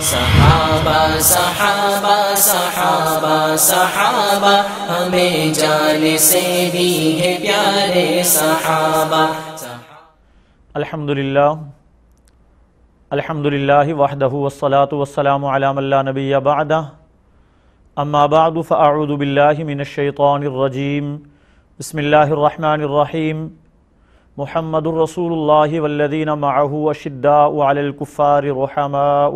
صحابہ صحابہ صحابہ صحابہ ہمیں جان سے بھی ہے پیارے صحابہ۔ الحمدللہ وحدہ والصلاة والسلام علی من لا نبی بعدہ، اما بعد فاعوذ باللہ من الشیطان الرجیم، بسم اللہ الرحمن الرحیم۔ محمد رسول اللہ والذین معہ اشداء علی الکفار رحماء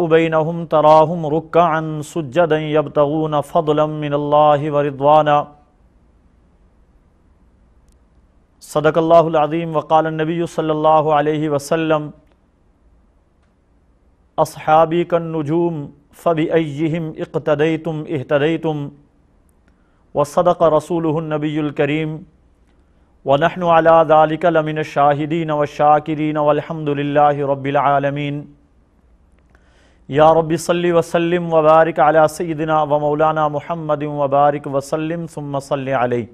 بینہم تراہم رکعا سجدا یبتغون فضلا من اللہ ورضوانا۔ صدق اللہ العظیم وقال النبی صلی اللہ علیہ وسلم اصحابی کالنجوم فبأیہم اقتدیتم اہتدیتم، وصدق رسولہ النبی الکریم، ونحن علی ذلک لمن الشاہدین والشاکرین والحمد للہ رب العالمین۔ یا رب صلی وسلم وبارک علی سیدنا و مولانا محمد وبارک وسلم ثم صلی علیہ۔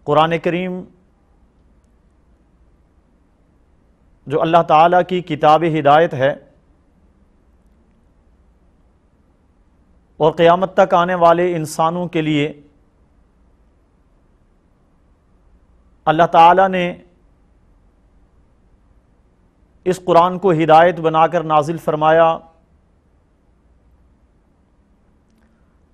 قرآن کریم جو اللہ تعالیٰ کی کتاب ہدایت ہے اور قیامت تک آنے والے انسانوں کے لیے اللہ تعالیٰ نے اس قرآن کو ہدایت بنا کر نازل فرمایا۔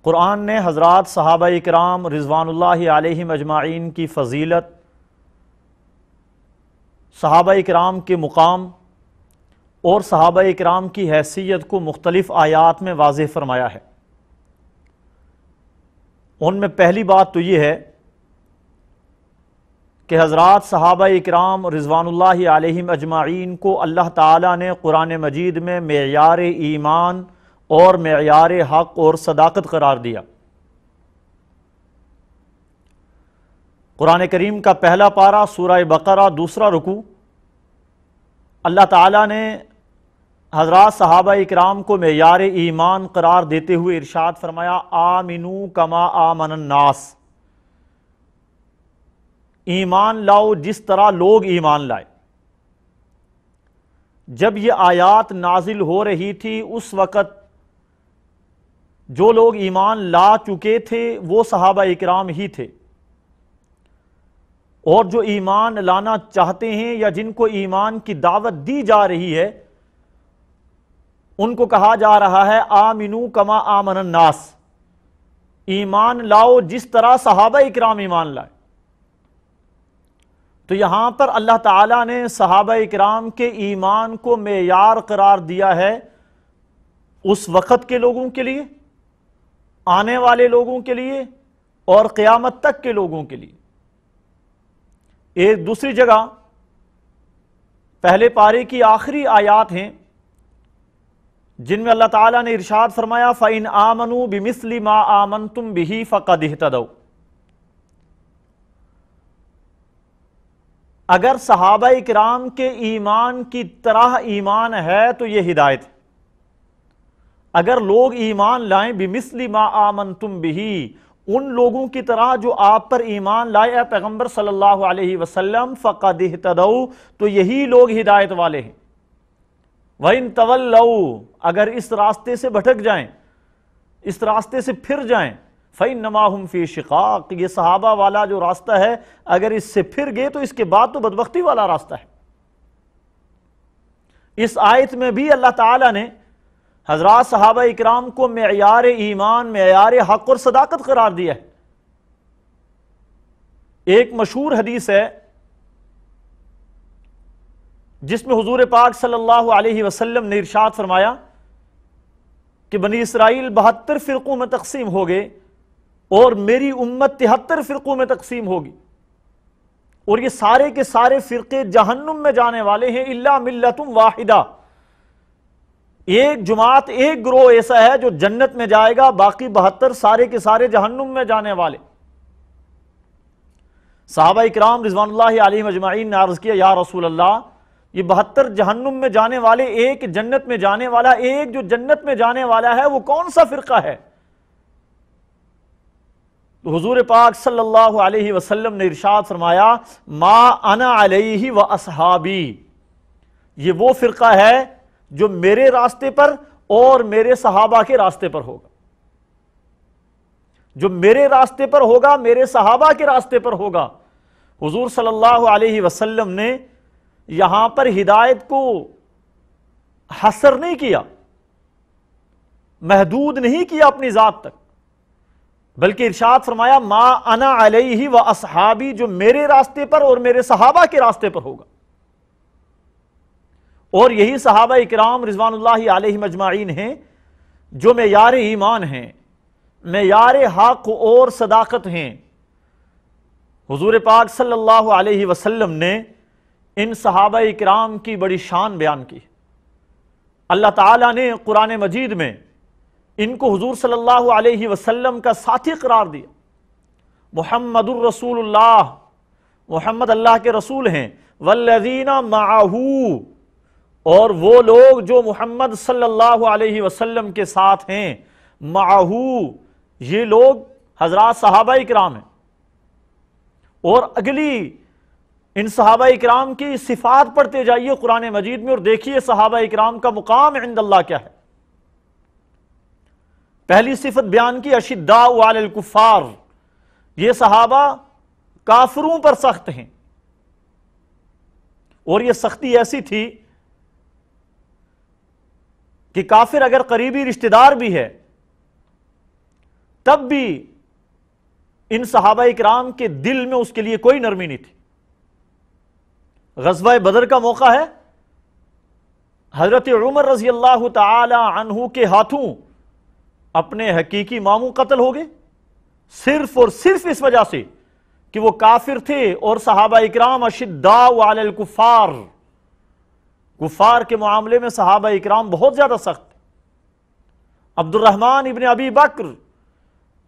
قرآن نے حضرات صحابہ اکرام رضوان اللہ علیہم اجمعین کی فضیلت، صحابہ اکرام کے مقام اور صحابہ اکرام کی حیثیت کو مختلف آیات میں واضح فرمایا ہے۔ ان میں پہلی بات تو یہ ہے کہ حضرات صحابہ اکرام رضوان اللہ علیہم اجمعین کو اللہ تعالیٰ نے قرآن مجید میں معیار ایمان اور معیار حق اور صداقت قرار دیا۔ قرآن کریم کا پہلا پارہ سورہ بقرہ دوسرا رکوع، اللہ تعالیٰ نے حضرات صحابہ اکرام کو معیار ایمان قرار دیتے ہوئے ارشاد فرمایا آمنو کما آمن الناس، ایمان لاؤ جس طرح لوگ ایمان لائے۔ جب یہ آیات نازل ہو رہی تھی اس وقت جو لوگ ایمان لا چکے تھے وہ صحابہ اکرام ہی تھے، اور جو ایمان لانا چاہتے ہیں یا جن کو ایمان کی دعوت دی جا رہی ہے ان کو کہا جا رہا ہے آمنو کما آمن الناس، ایمان لاؤ جس طرح صحابہ اکرام ایمان لائے۔ تو یہاں پر اللہ تعالیٰ نے صحابہ اکرام کے ایمان کو معیار قرار دیا ہے اس وقت کے لوگوں کے لیے، آنے والے لوگوں کے لیے اور قیامت تک کے لوگوں کے لیے۔ ایک دوسری جگہ پہلے پارے کی آخری آیات ہیں جن میں اللہ تعالیٰ نے ارشاد فرمایا فَإِنْ آمَنُوا بِمِثْلِ مَا آمَنْتُمْ بِهِ فَقَدْ اهْتَدَوْا، اگر صحابہ اکرام کے ایمان کی طرح ایمان ہے تو یہ ہدایت ہے۔ اگر لوگ ایمان لائیں بِمِثْلِ مَا آمَنْتُمْ بِهِ، ان لوگوں کی طرح جو آپ پر ایمان لائے اے پیغمبر صلی اللہ علیہ وسلم، فَقَدْ اهْتَدَوْا، تو یہی لوگ ہدایت والے ہیں۔ وَإِن تَوَلَّوْا، اگر اس راستے سے بھٹک جائیں، اس راستے سے پھر جائیں، فَإِنَّمَا هُمْ فِي شِقَاقٍ، یہ صحابہ والا جو راستہ ہے اگر اس سے پھر گئے تو اس کے بعد تو بدبختی والا راستہ ہے۔ اس آیت میں بھی اللہ تعالیٰ نے حضرات صحابہ اکرام کو معیار ایمان، معیار حق اور صداقت قرار دیا ہے۔ ایک مشہور حدیث ہے جس میں حضور پاک صلی اللہ علیہ وسلم نے ارشاد فرمایا کہ بنی اسرائیل 72 فرقوں میں تقسیم ہو گئے اور میری امت 73 فرقوں میں تقسیم ہوگی، اور یہ سارے کے سارے فرقے جہنم میں جانے والے ہیں الا ملت واحدہ، ایک جماعت ایک گروہ ایسا ہے جو جنت میں جائے گا، باقی 72 سارے کے سارے جہنم میں جانے والے۔ صحابہ اکرام رضوان اللہ علیہم اجمعین نے عرض کیا یا رسول اللہ، یہ 72 جہنم میں جانے والے، ایک جنت میں جانے والا، ایک جو جنت میں جانے والا ہے وہ کون سا فرقہ ہے؟ تو حضور پاک صلی اللہ علیہ وسلم نے ارشاد فرمایا ما انا علیہ و اصحابی، یہ وہ فرقہ ہے جو میرے راستے پر اور میرے صحابہ کے راستے پر ہوگا، جو میرے راستے پر ہوگا، میرے صحابہ کے راستے پر ہوگا۔ حضور صلی اللہ علیہ وسلم نے یہاں پر ہدایت کو حصر نہیں کیا، محدود نہیں کیا اپنی ذات تک، بلکہ ارشاد فرمایا ما انا علیہ و اصحابی، جو میرے راستے پر اور میرے صحابہ کے راستے پر ہوگا۔ اور یہی صحابہ اکرام رضوان اللہ علیہم اجمعین ہیں جو معیار ایمان ہیں، معیار حق اور صداقت ہیں۔ حضور پاک صلی اللہ علیہ وسلم نے ان صحابہ اکرام کی بڑی شان بیان کی۔ اللہ تعالیٰ نے قرآن مجید میں ان کو حضور صلی اللہ علیہ وسلم کا ساتھی قرار دیا۔ محمد الرسول اللہ، محمد اللہ کے رسول ہیں، والذین معہ، اور وہ لوگ جو محمد صلی اللہ علیہ وسلم کے ساتھ ہیں، معہ، یہ لوگ حضرات صحابہ اکرام ہیں۔ اور اگلی ان صحابہ اکرام کی صفات پڑھتے جائیے قرآن مجید میں اور دیکھیے صحابہ اکرام کا مقام عند اللہ کیا ہے۔ پہلی صفت بیان کی اشداء علی الکفار، یہ صحابہ کافروں پر سخت ہیں، اور یہ سختی ایسی تھی کہ کافر اگر قریبی رشتہ دار بھی ہے تب بھی ان صحابہ اکرام کے دل میں اس کے لیے کوئی نرمی نہیں تھی۔ غزوہ بدر کا موقع ہے، حضرت عمر رضی اللہ تعالی عنہ کے ہاتھوں اپنے حقیقی ماموں قتل ہو گئے، صرف اور صرف اس وجہ سے کہ وہ کافر تھے، اور صحابہ اکرام اشداء علی الکفار، کفار کے معاملے میں صحابہ اکرام بہت زیادہ سخت تھے۔ عبد الرحمن ابن ابی بکر،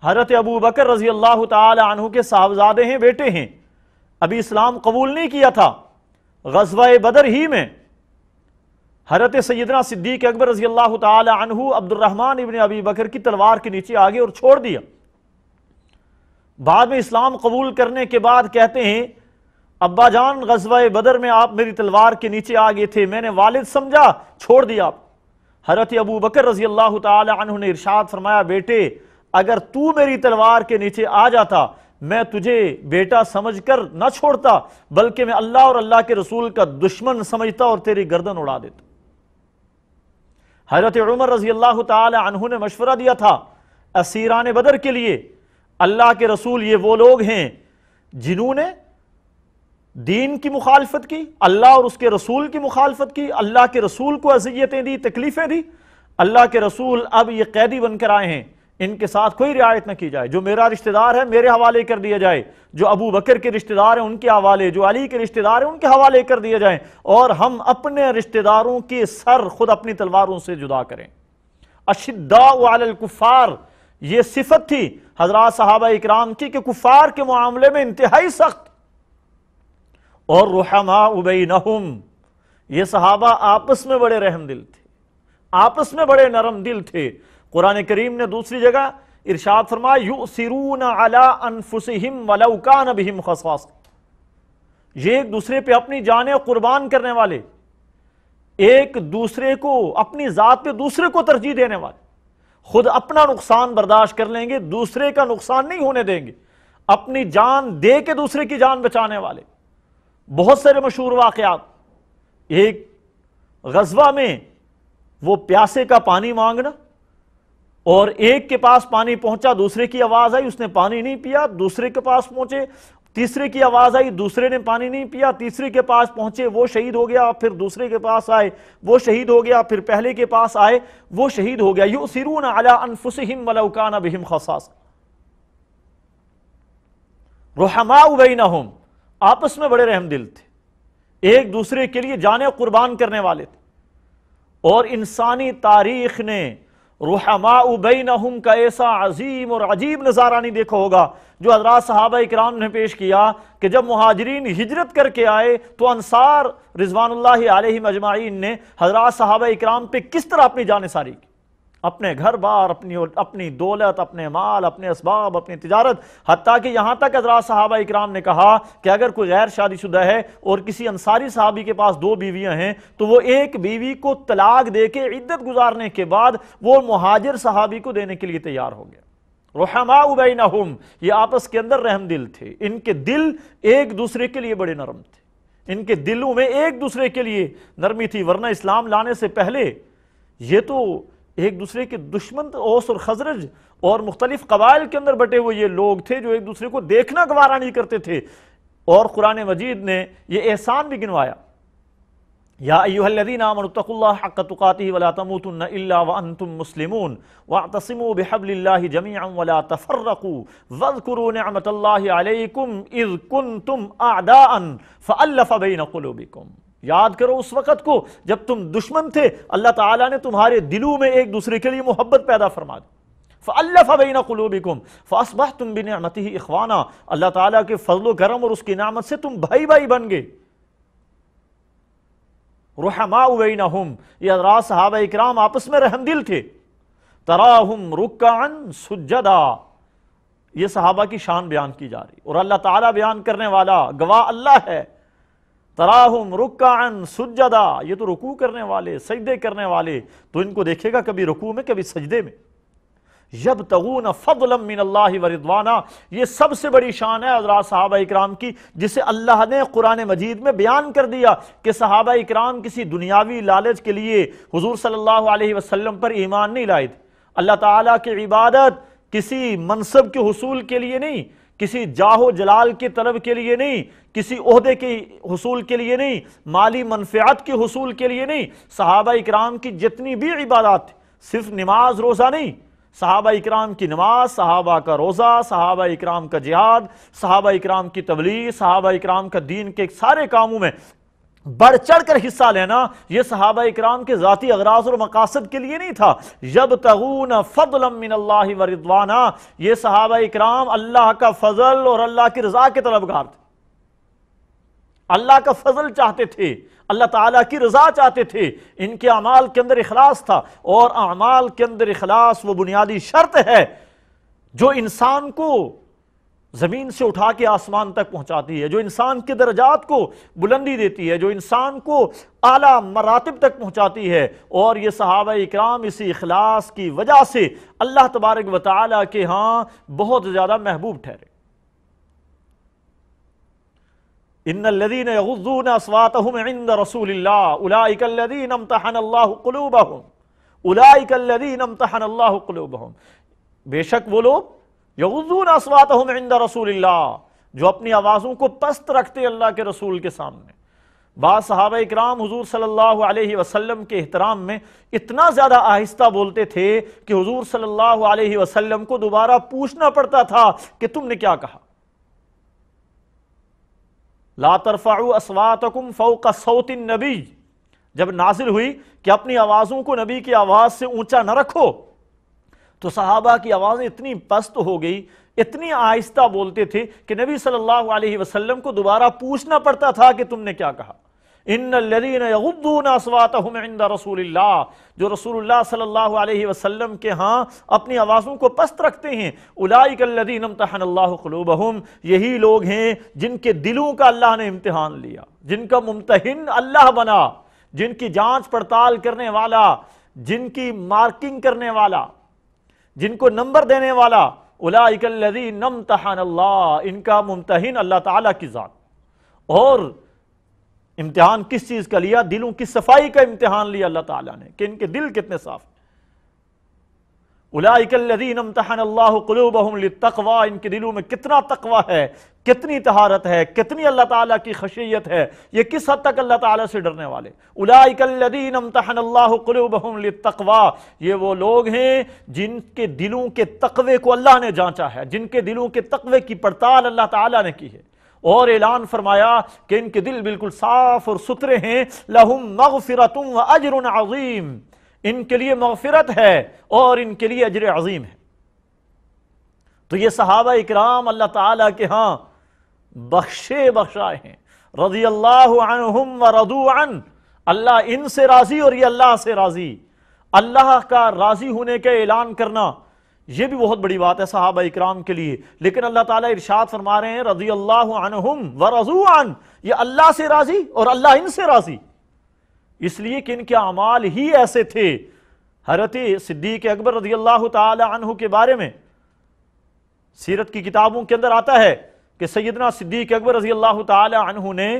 حضرت ابو بکر رضی اللہ تعالی عنہ کے صاحبزادے ہیں، بیٹے ہیں، ابھی اسلام قبول نہیں کیا تھا۔ غزوہ بدر ہی میں حضرت سیدنا صدیق اکبر رضی اللہ تعالی عنہ عبد الرحمن ابن ابی بکر کی تلوار کے نیچے آگے اور چھوڑ دیا۔ بعد میں اسلام قبول کرنے کے بعد کہتے ہیں ابا جان غزوہ بدر میں آپ میری تلوار کے نیچے آگے تھے، میں نے والد سمجھا چھوڑ دیا آپ۔ حضرت ابو بکر رضی اللہ تعالی عنہ نے ارشاد فرمایا بیٹے اگر تو میری تلوار کے نیچے آ جاتا میں تجھے بیٹا سمجھ کر نہ چھوڑتا، بلکہ میں اللہ اور اللہ کے رسول کا دشمن سمجھتا اور تیری گردن اڑا دیتا۔ حضرت عمر رضی اللہ تعالی عنہ نے مشورہ دیا تھا اسیران بدر کے لیے، اللہ کے رسول یہ وہ لوگ ہیں جنہوں نے دین کی مخالفت کی، اللہ اور اس کے رسول کی مخالفت کی، اللہ کے رسول کو اذیتیں دی، تکلیفیں دی، اللہ کے رسول اب یہ قیدی بن کر آئے ہیں، ان کے ساتھ کوئی رعایت نہ کی جائے، جو میرا رشتہ دار ہے میرے حوالے کر دیا جائے، جو ابو بکر کے رشتہ دار ہیں ان کے حوالے، جو علی کے رشتہ دار ہیں ان کے حوالے کر دیا جائیں، اور ہم اپنے رشتہ داروں کے سر خود اپنی تلواروں سے جدا کریں۔ اشداء علی الکفار، یہ صفت تھی حضرات صحابہ اکرام کی کہ کفار کے معاملے میں انتہائی سخت، اور رحماء بینہم، یہ صحابہ آپس میں بڑے رحم دل تھے، آپس میں بڑے نرم دل تھے۔ قرآن کریم نے دوسری جگہ ارشاد فرمایا یؤثرون علی انفسہم ولو کان بہم خصاصہ، یہ ایک دوسرے پہ اپنی جانیں قربان کرنے والے، ایک دوسرے کو اپنی ذات پہ دوسرے کو ترجیح دینے والے، خود اپنا نقصان برداشت کر لیں گے، دوسرے کا نقصان نہیں ہونے دیں گے، اپنی جان دے کے دوسرے کی جان بچانے والے۔ بہت سارے مشہور واقعات، ایک غزوہ میں وہ پیاسے کا پانی مانگنا، اور ایک کے پاس پانی پہنچا دوسرے کی آواز آئی اس نے پانی نہیں پیا، دوسرے کے پاس پہنچے تیسرے کی آواز آئی دوسرے نے پانی نہیں پیا، تیسرے کے پاس پہنچے وہ شہید ہو گیا، پھر دوسرے کے پاس آئے وہ شہید ہو گیا، پھر پہلے کے پاس آئے وہ شہید ہو گیا۔ یؤثرون علی انفسہم ولو کان بہم خصاصہ، رحماء بینہم، آپس میں بڑے رحم دل تھے، ایک دوسرے کے لیے جانیں قربان کرنے والے تھے۔ اور انسانی تاریخ نے رحماء بینہم کا ایسا عظیم اور عجیب نظارہ نہیں دیکھا ہوگا جو حضرات صحابہ اکرام نے پیش کیا کہ جب مہاجرین ہجرت کر کے آئے تو انصار رضوان اللہ علیہم اجمعین نے حضرات صحابہ اکرام پہ کس طرح اپنی جانیں ساری کی، اپنے گھر بار، اپنی دولت، اپنے مال، اپنے اسباب، اپنی تجارت، حتیٰ کہ یہاں تک حضرات صحابہ اکرام نے کہا کہ اگر کوئی غیر شادی شدہ ہے اور کسی انصاری صحابی کے پاس 2 بیویاں ہیں تو وہ ایک بیوی کو طلاق دے کے عدت گزارنے کے بعد وہ مہاجر صحابی کو دینے کے لیے تیار ہو گیا۔ رحماء بینہم، یہ آپس کے اندر رحم دل تھے، ان کے دل ایک دوسرے کے لیے بڑے نرم تھے، ان کے دلوں میں ایک دوسرے کے لیے نرمی تھی، ورنہ اسلام لانے سے پہلے یہ تو ایک دوسرے کے دشمن، اوس اور خزرج اور مختلف قبائل کے اندر بٹے ہوئے یہ لوگ تھے جو ایک دوسرے کو دیکھنا گوارا نہیں کرتے تھے۔ اور قرآن مجید نے یہ احسان بھی گنوایا، یا ایھا الذین آمنوا اتقوا اللہ حق تقاتہ ولا تموتن الا وانتم مسلمون واعتصموا بحبل اللہ جميعا ولا تفرقوا واذکروا نعمت اللہ علیکم اذ کنتم اعداء فالف بین قلوبکم۔ یاد کرو اس وقت کو جب تم دشمن تھے، اللہ تعالیٰ نے تمہارے دلوں میں ایک دوسرے کے لیے محبت پیدا فرما دی۔ فَأَلَّفَ بَيْنَ قُلُوبِكُمْ فَأَصْبَحْتُمْ بِنِعْمَتِهِ إِخْوَانًا، اللہ تعالیٰ کے فضل و کرم اور اس کی نعمت سے تم بھائی بھائی بن گئے۔ رحماء بینہم، یہ حضرات صحابہ اکرام آپس میں رحم دل تھے۔ تراہم رکعا سجدا، یہ صحابہ کی شان بیان کی جا رہی اور اللہ تعالیٰ بیان کرنے والا گواہ اللہ ہے۔ تراہم رکعا سجدا، یہ تو رکوع کرنے والے، سجدے کرنے والے، تو ان کو دیکھے گا کبھی رکوع میں کبھی سجدے میں۔ یبتغون فضلا من اللہ ورضوانا، یہ سب سے بڑی شان ہے حضرات صحابہ اکرام کی، جسے اللہ نے قرآن مجید میں بیان کر دیا کہ صحابہ اکرام کسی دنیاوی لالچ کے لیے حضور صلی اللہ علیہ وسلم پر ایمان نہیں لائے تھے۔ اللہ تعالیٰ کی عبادت کسی منصب کے حصول کے لیے نہیں، کسی جاہ و جلال کے طلب کے لیے نہیں، کسی عہدے کے حصول کے لیے نہیں، مالی منفعت کے حصول کے لیے نہیں۔ صحابہ اکرام کی جتنی بھی عبادات تھی، صرف نماز روزہ نہیں، صحابہ اکرام کی نماز، صحابہ کا روزہ، صحابہ اکرام کا جہاد، صحابہ اکرام کی تبلیغ، صحابہ اکرام کا دین کے سارے کاموں میں بڑھ چڑھ کر حصہ لینا، یہ صحابہ اکرام کے ذاتی اغراض اور مقاصد کے لیے نہیں تھا۔ یبتغون فضلا من اللہ ورضوانا، یہ صحابہ اکرام اللہ کا فضل اور اللہ کی رضا کے طلبگار تھے، اللہ کا فضل چاہتے تھے، اللہ تعالیٰ کی رضا چاہتے تھے۔ ان کے اعمال کے اندر اخلاص تھا، اور اعمال کے اندر اخلاص وہ بنیادی شرط ہے جو انسان کو زمین سے اٹھا کے آسمان تک پہنچاتی ہے، جو انسان کے درجات کو بلندی دیتی ہے، جو انسان کو اعلیٰ مراتب تک پہنچاتی ہے۔ اور یہ صحابہ اکرام اسی اخلاص کی وجہ سے اللہ تبارک و تعالیٰ کے ہاں بہت زیادہ محبوب ٹھہرے۔ ان الذين يغضون اصواتهم عند رسول الله اولئك الذين امتحن الله قلوبهم، اولئك الذين امتحن الله قلوبهم، بے شک وہ لوگ یغضون اصواتهم عند رسول اللہ، جو اپنی آوازوں کو پست رکھتے اللہ کے رسول کے سامنے۔ بعض صحابہ اکرام حضور صلی اللہ علیہ وسلم کے احترام میں اتنا زیادہ آہستہ بولتے تھے کہ حضور صلی اللہ علیہ وسلم کو دوبارہ پوچھنا پڑتا تھا کہ تم نے کیا کہا۔ لا ترفعوا اصواتکم فوق صوت النبی، جب نازل ہوئی کہ اپنی آوازوں کو نبی کی آواز سے اونچا نہ رکھو، تو صحابہ کی آوازیں اتنی پست ہو گئی، اتنی آہستہ بولتے تھے کہ نبی صلی اللہ علیہ وسلم کو دوبارہ پوچھنا پڑتا تھا کہ تم نے کیا کہا۔ ان الذین یغضون اصواتهم عند رسول اللہ، جو رسول اللہ صلی اللہ علیہ وسلم کے ہاں اپنی آوازوں کو پست رکھتے ہیں، اولئک الذین امتحن اللہ قلوبہم، یہی لوگ ہیں جن کے دلوں کا اللہ نے امتحان لیا، جن کا ممتحن اللہ بنا، جن کی جانچ پڑتال کرنے والا، جن کی مارکنگ کرنے والا، جن کو نمبر دینے والا۔ اولئک الذین امتحن اللہ، ان کا ممتحن اللہ تعالیٰ کی ذات۔ اور امتحان کس چیز کا لیا؟ دلوں کی صفائی کا امتحان لیا اللہ تعالیٰ نے کہ ان کے دل کتنے صاف ہیں۔ اولئک الذین امتحن اللہ قلوبہم للتقوی، ان کے دلوں میں کتنا تقوی ہے، کتنی طہارت ہے، کتنی اللہ تعالیٰ کی خشیت ہے، یہ کس حد تک اللہ تعالیٰ سے ڈرنے والے۔ اولئک الذین امتحن اللہ قلوبہم للتقوی، یہ وہ لوگ ہیں جن کے دلوں کے تقوی کو اللہ نے جانچا ہے، جن کے دلوں کے تقوی کی پڑتال اللہ تعالیٰ نے کی ہے، اور اعلان فرمایا کہ ان کے دل بالکل صاف اور ستھرے ہیں۔ لہم مغفرۃ واجر عظیم، ان کے لیے مغفرت ہے اور ان کے لیے اجر عظیم ہے۔ تو یہ صحابہ اکرام اللہ تعالیٰ کے ہاں بخشے بخشائے ہیں، رضی اللہ عنہم ورضوا عنہ، اللہ ان سے راضی اور یہ اللہ سے راضی۔ اللہ کا راضی ہونے کا اعلان کرنا یہ بھی بہت بڑی بات ہے صحابہ اکرام کے لیے. لیکن اللہ تعالیٰ ارشاد فرما رہے ہیں رضی اللہ عنہم ورضوا عنہ، یہ اللہ سے راضی اور اللہ ان سے راضی، اس لیے کہ ان کے اعمال ہی ایسے تھے. حضرت صدیق اکبر رضی اللہ تعالی عنہ کے بارے میں سیرت کی کتابوں کے اندر آتا ہے کہ سیدنا صدیق اکبر رضی اللہ تعالی عنہ نے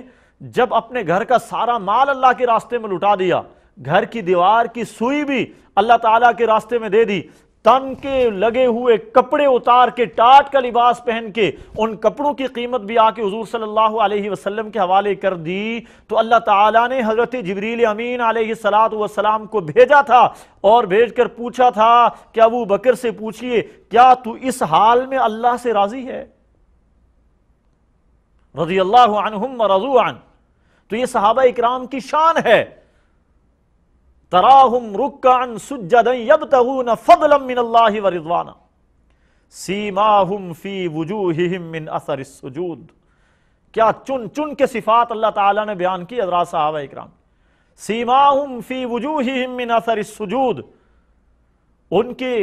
جب اپنے گھر کا سارا مال اللہ کے راستے میں لٹا دیا، گھر کی دیوار کی سوئی بھی اللہ تعالیٰ کے راستے میں دے دی، تن کے لگے ہوئے کپڑے اتار کے ٹاٹ کا لباس پہن کے ان کپڑوں کی قیمت بھی آ کے حضور صلی اللہ علیہ وسلم کے حوالے کر دی، تو اللہ تعالیٰ نے حضرت جبریل امین علیہ السلام کو بھیجا تھا اور بھیج کر پوچھا تھا کہ ابو بکر سے پوچھئے کیا تو اس حال میں اللہ سے راضی ہے؟ رضی اللہ عنہم ورضوا عنہ. تو یہ صحابہ اکرام کی شان ہے. تراہم رکعا سجدا یبتغون فضلا من اللہ ورضوانا سیماہم فی وجوہہم من اثر السجود. کیا چن چن کے صفات اللہ تعالیٰ نے بیان کی حضرات صحابہ اکرام. سیماہم فی وجوہہم من اثر السجود، ان کے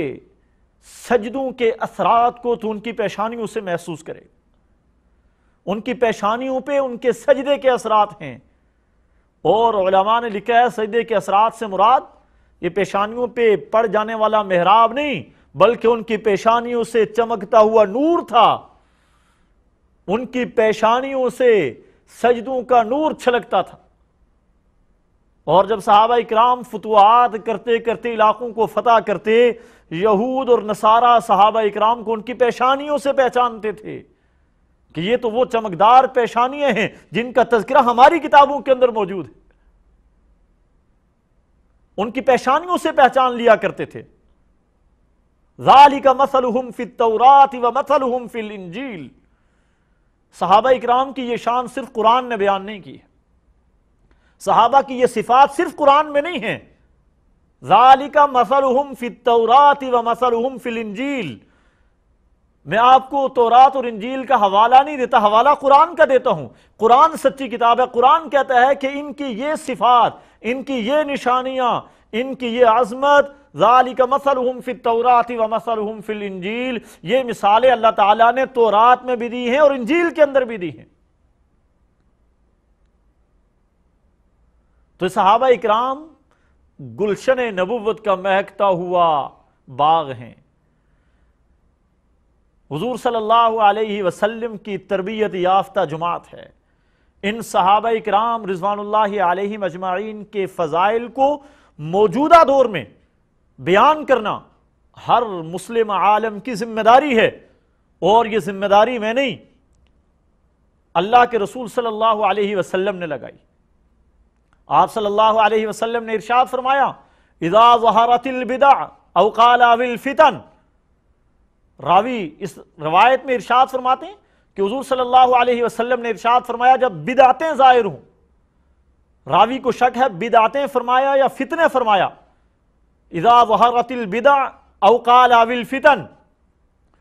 سجدوں کے اثرات کو تو ان کی پیشانیوں سے محسوس کرے. ان کی پیشانیوں پہ ان کے سجدے کے اثرات ہیں. اور علماء نے لکھا ہے سجدے کے اثرات سے مراد یہ پیشانیوں پہ پڑ جانے والا محراب نہیں، بلکہ ان کی پیشانیوں سے چمکتا ہوا نور تھا. ان کی پیشانیوں سے سجدوں کا نور چھلکتا تھا. اور جب صحابہ اکرام فتوحات کرتے کرتے علاقوں کو فتح کرتے، یہود اور نصارہ صحابہ اکرام کو ان کی پیشانیوں سے پہچانتے تھے کہ یہ تو وہ چمکدار پیشانیاں ہیں جن کا تذکرہ ہماری کتابوں کے اندر موجود ہے. ان کی پیشانیوں سے پہچان لیا کرتے تھے. ذالک مثلہم فی التوراۃ ومثلہم فی الانجیل. صحابہ اکرام کی یہ شان صرف قرآن نے بیان نہیں کی ہے، صحابہ کی یہ صفات صرف قرآن میں نہیں ہیں. ذالک مثلہم فی التوراۃ ومثلہم فی الانجیل. میں آپ کو تورات اور انجیل کا حوالہ نہیں دیتا، حوالہ قرآن کا دیتا ہوں. قرآن سچی کتاب ہے. قرآن کہتا ہے کہ ان کی یہ صفات، ان کی یہ نشانیاں، ان کی یہ عظمت، ذالک مثلہم فی التوراۃ ومثلہم فی الانجیل، یہ مثالیں اللہ تعالیٰ نے تورات میں بھی دی ہیں اور انجیل کے اندر بھی دی ہیں. تو صحابہ اکرام گلشن نبوت کا مہکتا ہوا باغ ہیں. حضور صلی اللہ علیہ وسلم کی تربیت یافتہ جماعت ہے. ان صحابہ اکرام رضوان اللہ علیہم اجمعین کے فضائل کو موجودہ دور میں بیان کرنا ہر مسلم عالم کی ذمہ داری ہے. اور یہ ذمہ داری میں نہیں، اللہ کے رسول صلی اللہ علیہ وسلم نے لگائی. آپ صلی اللہ علیہ وسلم نے ارشاد فرمایا اذا ظہرت البدع او قال الفتن. راوی اس روایت میں ارشاد فرماتے ہیں کہ حضور صلی اللہ علیہ وسلم نے ارشاد فرمایا جب بدعتیں ظاہر ہوں. راوی کو شک ہے بدعتیں فرمایا یا فتنے فرمایا. اذا ظہرت البدع او قال الفتن.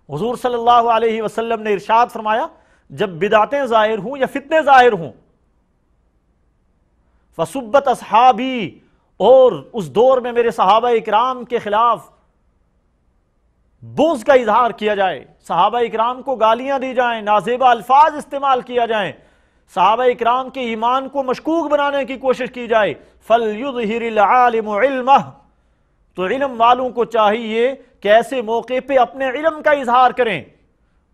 حضور صلی اللہ علیہ وسلم نے ارشاد فرمایا جب بدعتیں ظاہر ہوں یا فتنے ظاہر ہوں. فسبت اصحابی، اور اس دور میں میرے صحابہ اکرام کے خلاف بغض کا اظہار کیا جائے، صحابہ اکرام کو گالیاں دی جائیں، نازیبہ الفاظ استعمال کیا جائیں، صحابہ اکرام کے ایمان کو مشکوک بنانے کی کوشش کی جائے. فَلْيُظْهِرِ الْعَالِمُ عِلْمَهُ. تو علم والوں کو چاہیے کہ ایسے موقع پہ اپنے علم کا اظہار کریں.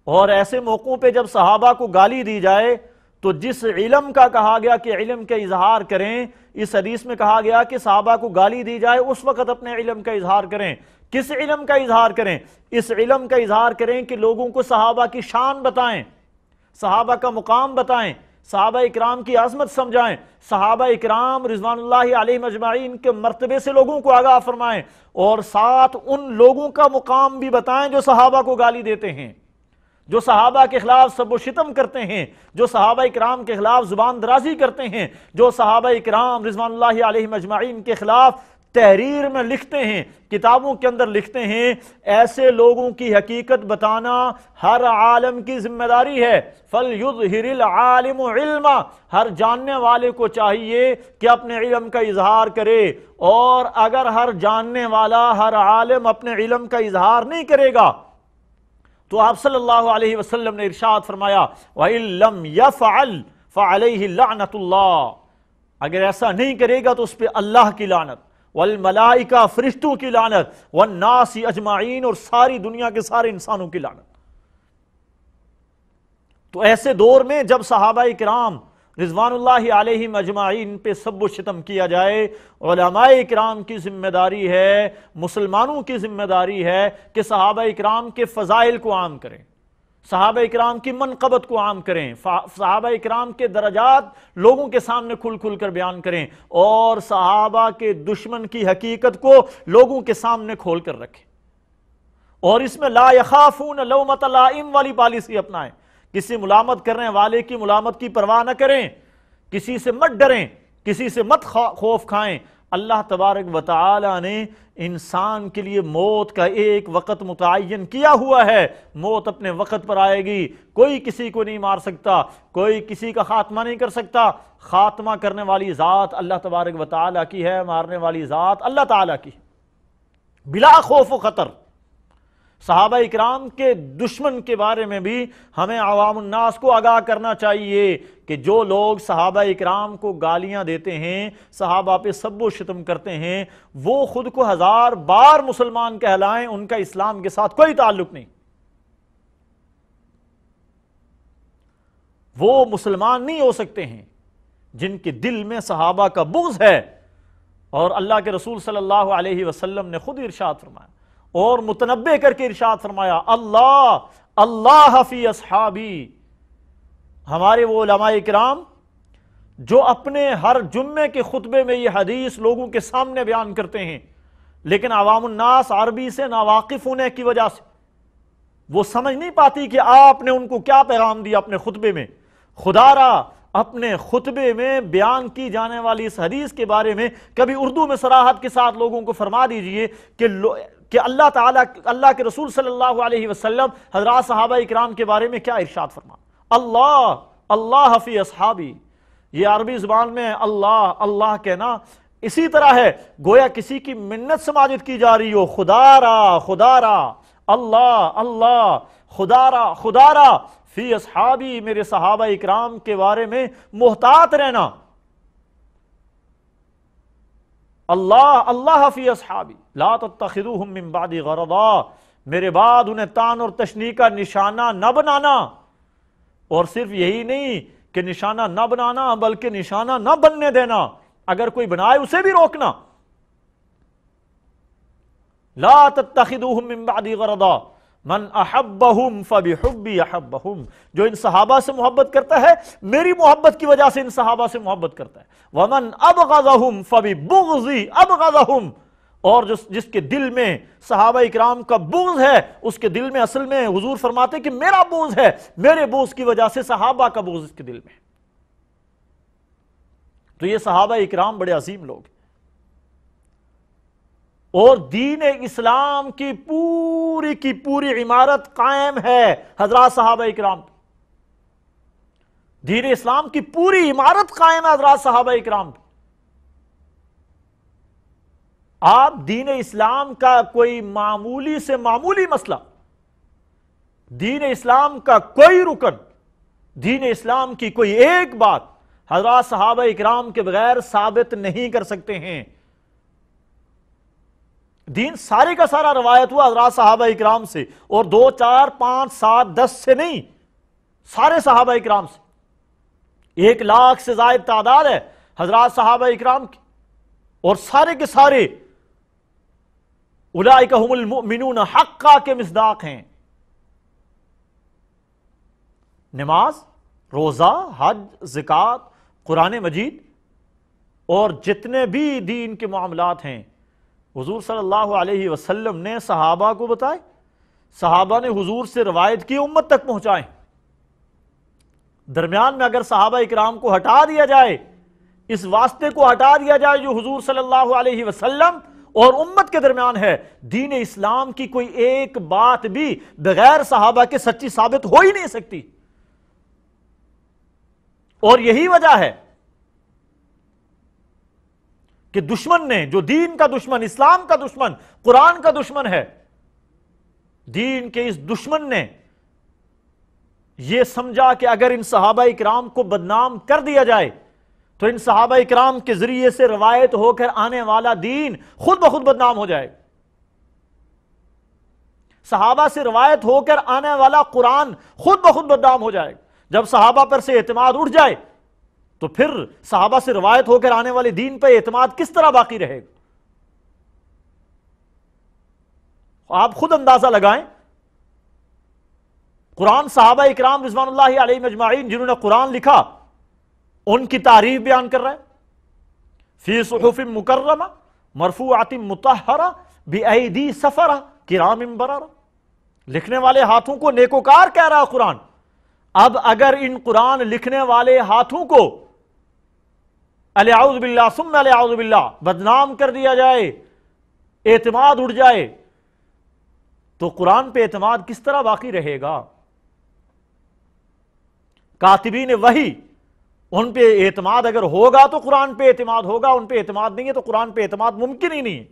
اور ایسے موقعوں پہ جب صحابہ کو گالی دی جائے تو جس علم کا کہا گیا کہ علم کا اظہار کریں، اس حدیث میں کہا گیا کہ صحابہ کو گالی دی جائے اس وقت اپنے علم کا اظہار کریں. کس علم کا اظہار کریں؟ اس علم کا اظہار کریں کہ لوگوں کو صحابہ کی شان بتائیں، صحابہ کا مقام بتائیں، صحابہ اکرام کی عظمت سمجھائیں، صحابہ اکرام رضوان اللہ علیہم اجمعین کے مرتبے سے لوگوں کو آگاہ فرمائیں، اور ساتھ ان لوگوں کا مقام بھی بتائیں جو صحابہ کو گالی دیتے ہیں، جو صحابہ کے خلاف سب و شتم کرتے ہیں، جو صحابہ اکرام کے خلاف زبان درازی کرتے ہیں، جو صحابہ اکرام رضوان اللہ علیہم اجمعین کے خلاف تحریر میں لکھتے ہیں، کتابوں کے اندر لکھتے ہیں، ایسے لوگوں کی حقیقت بتانا ہر عالم کی ذمہ داری ہے۔ فَلْيُظْهِرِ الْعَالِمُ عِلْمًا، ہر جاننے والے کو چاہیے کہ اپنے علم کا اظہار کرے، اور اگر ہر جاننے والا، ہر عالم اپنے علم کا اظہار نہیں کرے گا تو آپ صلی اللہ علیہ وسلم نے ارشاد فرمایا وَإِن لَّمْ يَفْعَلْ فَعَلَيْهِ لَعْنَةُ اللَّهِ، اگر ایسا نہیں کرے گا تو اس پہ اللہ کی لعنت، والملائکہ فرشتوں کی لعنت، والناس اجمعین اور ساری دنیا کے سارے انسانوں کی لعنت۔ تو ایسے دور میں جب صحابہ کرام رضوان اللہ علیہم اجمعین پہ سب و شتم کیا جائے، علماء کرام کی ذمہ داری ہے، مسلمانوں کی ذمہ داری ہے کہ صحابہ کرام کے فضائل کو عام کریں، صحابہ کرام کی منقبت کو عام کریں، صحابہ کرام کے درجات لوگوں کے سامنے کھل کھل کر بیان کریں، اور صحابہ کے دشمن کی حقیقت کو لوگوں کے سامنے کھول کر رکھیں، اور اس میں لا یخافون لومۃ لائم والی پالیسی اپنائیں، کسی ملامت کرنے والے کی ملامت کی پرواہ نہ کریں، کسی سے مت ڈریں، کسی سے مت خوف کھائیں۔ اللہ تبارک و تعالی نے انسان کے لیے موت کا ایک وقت متعین کیا ہوا ہے، موت اپنے وقت پر آئے گی، کوئی کسی کو نہیں مار سکتا، کوئی کسی کا خاتمہ نہیں کر سکتا، خاتمہ کرنے والی ذات اللہ تبارک و تعالی کی ہے، مارنے والی ذات اللہ تعالی کی ہے، بلا خوف و خطر۔ صحابہ اکرام کے دشمن کے بارے میں بھی ہمیں عوام الناس کو آگاہ کرنا چاہیے کہ جو لوگ صحابہ اکرام کو گالیاں دیتے ہیں، صحابہ پہ سب و شتم کرتے ہیں، وہ خود کو 1000 بار مسلمان کہلائیں، ان کا اسلام کے ساتھ کوئی تعلق نہیں، وہ مسلمان نہیں ہو سکتے ہیں جن کے دل میں صحابہ کا بغض ہے۔ اور اللہ کے رسول صلی اللہ علیہ وسلم نے خود ارشاد فرمایا اور متنبع کر کے ارشاد فرمایا اللہ اللہ فی اصحابی، ہمارے وہ علماء کرام جو اپنے ہر جمعے کے خطبے میں یہ حدیث لوگوں کے سامنے بیان کرتے ہیں، لیکن عوام الناس عربی سے ناواقف ہونے کی وجہ سے وہ سمجھ نہیں پاتی کہ آپ نے ان کو کیا پیغام دیا اپنے خطبے میں۔ خدا را اپنے خطبے میں بیان کی جانے والی اس حدیث کے بارے میں کبھی اردو میں صراحت کے ساتھ لوگوں کو فرما دیجئے کہ اللہ تعالیٰ، اللہ کے رسول صلی اللہ علیہ وسلم حضرات صحابہ اکرام کے بارے میں کیا ارشاد فرما، اللہ اللہ فی اصحابی۔ یہ عربی زبان میں اللہ اللہ کہنا اسی طرح ہے گویا کسی کی منت سماجت کی جا رہی ہو، خدا را خدا را، اللہ اللہ، خدا را خدا را، فی اصحابی، میرے صحابہ اکرام کے بارے میں محتاط رہنا، اللہ اللہ فی اصحابی لا تتخذوہم من بعد غرضا، میرے بعد انہیں تان اور تشنیع کا نشانہ نہ بنانا، اور صرف یہی نہیں کہ نشانہ نہ بنانا بلکہ نشانہ نہ بننے دینا، اگر کوئی بنائے اسے بھی روکنا۔ لا تتخذوہم من بعد غرضا من احبہم فبحبی احبہم، جو ان صحابہ سے محبت کرتا ہے میری محبت کی وجہ سے ان صحابہ سے محبت کرتا ہے، ومن ابغضہم فببغضی ابغضہم، اور جس کے دل میں صحابہ اکرام کا بغض ہے اس کے دل میں اصل میں حضور فرماتے کہ میرا بغض ہے، میرے بغض کی وجہ سے صحابہ کا بغض اس کے دل میں۔ تو یہ صحابہ اکرام بڑے عظیم لوگ ہیں، اور دین اسلام کی پوری عمارت قائم ہے حضرات صحابہ اکرام، دین اسلام کی پوری عمارت قائم ہے حضرات صحابہ اکرام۔ آپ دین اسلام کا کوئی معمولی سے معمولی مسئلہ، دین اسلام کا کوئی رکن، دین اسلام کی کوئی ایک بات حضرات صحابہ اکرام کے بغیر ثابت نہیں کر سکتے ہیں۔ دین سارے کا سارا روایت ہوا حضرات صحابہ اکرام سے، اور 2 4 5 7 10 سے نہیں، سارے صحابہ اکرام سے۔ 1 لاکھ سے زائد تعداد ہے حضرات صحابہ اکرام کی، اور سارے کے سارے اولئک هم المؤمنون حقا کے مصداق ہیں۔ نماز، روزہ، حج، زکوٰۃ، قرآن مجید اور جتنے بھی دین کے معاملات ہیں حضور صلی اللہ علیہ وسلم نے صحابہ کو بتائے، صحابہ نے حضور سے روایت کی، امت تک پہنچائیں۔ درمیان میں اگر صحابہ اکرام کو ہٹا دیا جائے، اس واسطے کو ہٹا دیا جائے جو حضور صلی اللہ علیہ وسلم اور امت کے درمیان ہے۔ دین اسلام کی کوئی ایک بات بھی بغیر صحابہ کے سچی ثابت ہو ہی نہیں سکتی، اور یہی وجہ ہے کہ دشمن نے، جو دین کا دشمن، اسلام کا دشمن، قرآن کا دشمن ہے، دین کے اس دشمن نے یہ سمجھا کہ اگر ان صحابہ اکرام کو بدنام کر دیا جائے تو ان صحابہ اکرام کے ذریعے سے روایت ہو کر آنے والا دین خود بخود بدنام ہو جائے، صحابہ سے روایت ہو کر آنے والا قرآن خود بخود بدنام ہو جائے۔ جب صحابہ پر سے اعتماد اٹھ جائے تو پھر صحابہ سے روایت ہو کر آنے والے دین پہ اعتماد کس طرح باقی رہے گا؟ آپ خود اندازہ لگائیں، قرآن صحابہ اکرام رضوان اللہ علیہم اجمعین جنہوں نے قرآن لکھا ان کی تعریف بیان کر رہے ہیں، فی صحف مکرمہ مرفوعۃ مطہرہ بایدی سفرہ کرام بررہ، لکھنے والے ہاتھوں کو نیکوکار کہہ رہا ہے قرآن۔ اب اگر ان قرآن لکھنے والے ہاتھوں کو اعوذ باللہ ثم اعوذ باللہ بدنام کر دیا جائے، اعتماد اٹھ جائے، تو قرآن پہ اعتماد کس طرح باقی رہے گا؟ کاتبین وحی، ان پہ اعتماد اگر ہوگا تو قرآن پہ اعتماد ہوگا، ان پہ اعتماد نہیں ہے تو قرآن پہ اعتماد ممکن ہی نہیں ہے۔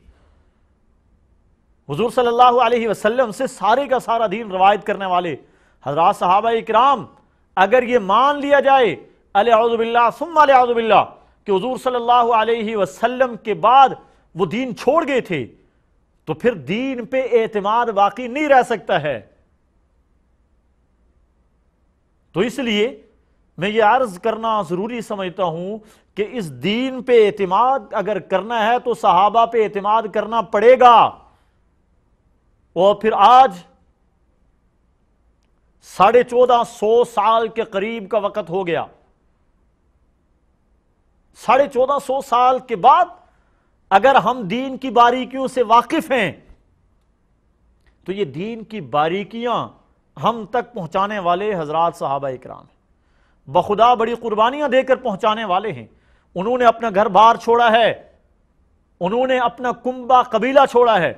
حضور صلی اللہ علیہ وسلم سے سارے کا سارا دین روایت کرنے والے حضرات صحابہ اکرام، اگر یہ مان لیا جائے اعوذ باللہ ثم اعوذ باللہ کہ حضور صلی اللہ علیہ وسلم کے بعد وہ دین چھوڑ گئے تھے، تو پھر دین پہ اعتماد باقی نہیں رہ سکتا ہے۔ تو اس لیے میں یہ عرض کرنا ضروری سمجھتا ہوں کہ اس دین پہ اعتماد اگر کرنا ہے تو صحابہ پہ اعتماد کرنا پڑے گا۔ اور پھر آج 1450 سال کے قریب کا وقت ہو گیا، 1450 سال کے بعد اگر ہم دین کی باریکیوں سے واقف ہیں تو یہ دین کی باریکیاں ہم تک پہنچانے والے حضرات صحابہ اکرام ہیں، بخدا بڑی قربانیاں دے کر پہنچانے والے ہیں۔ انہوں نے اپنا گھر بار چھوڑا ہے، انہوں نے اپنا کنبہ قبیلہ چھوڑا ہے،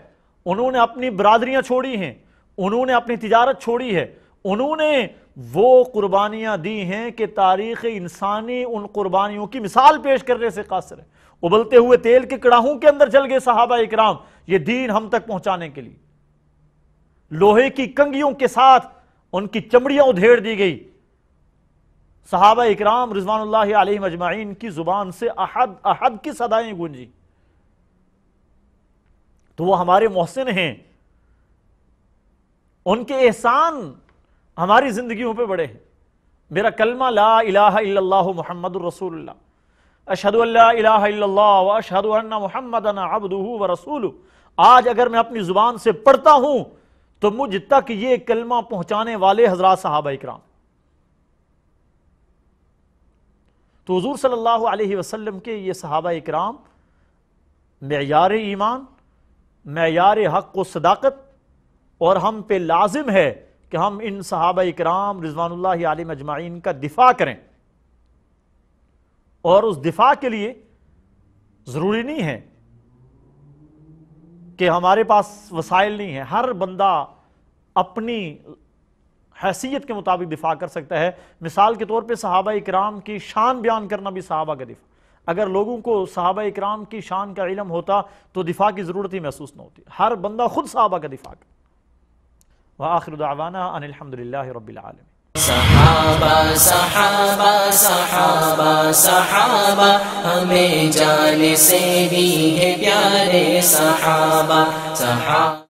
انہوں نے اپنی برادریاں چھوڑی ہیں، انہوں نے اپنی تجارت چھوڑی ہے، انہوں نے وہ قربانیاں دی ہیں کہ تاریخ انسانی ان قربانیوں کی مثال پیش کرنے سے قاصر ہے۔ ابلتے ہوئے تیل کے کڑاہوں کے اندر چل گئے صحابہ اکرام یہ دین ہم تک پہنچانے کے لیے، لوہے کی کنگھیوں کے ساتھ ان کی چمڑیاں ادھیڑ دی گئی۔ صحابہ اکرام رضوان اللہ علیہم اجمعین کی زبان سے احد احد کی صدائیں گونجی، تو وہ ہمارے محسن ہیں، ان کے احسان ہماری زندگیوں پہ بڑے ہیں۔ میرا کلمہ لا الہ الا اللہ محمد الرسول اللہ، اشہد ان لا الہ الا اللہ واشہد ان محمدن عبدہ ورسولہ، آج اگر میں اپنی زبان سے پڑھتا ہوں تو مجھ تک یہ کلمہ پہنچانے والے حضرات صحابہ اکرام۔ تو حضور صلی اللہ علیہ وسلم کے یہ صحابہ اکرام معیار ایمان، معیار حق و صداقت، اور ہم پہ لازم ہے کہ ہم ان صحابہ اکرام رضوان اللہ علیہم اجمعین کا دفاع کریں، اور اس دفاع کے لیے ضروری نہیں ہے کہ ہمارے پاس وسائل نہیں ہیں، ہر بندہ اپنی حیثیت کے مطابق دفاع کر سکتا ہے۔ مثال کے طور پہ صحابہ اکرام کی شان بیان کرنا بھی صحابہ کا دفاع، اگر لوگوں کو صحابہ اکرام کی شان کا علم ہوتا تو دفاع کی ضرورت ہی محسوس نہ ہوتی، ہر بندہ خود صحابہ کا دفاع کرتا۔ وآخر دعوانا ان الحمدللہ رب العالمین۔ صحابہ صحابہ صحابہ صحابہ ہمیں جان سے بھی ہے پیارے صحابہ صحابہ۔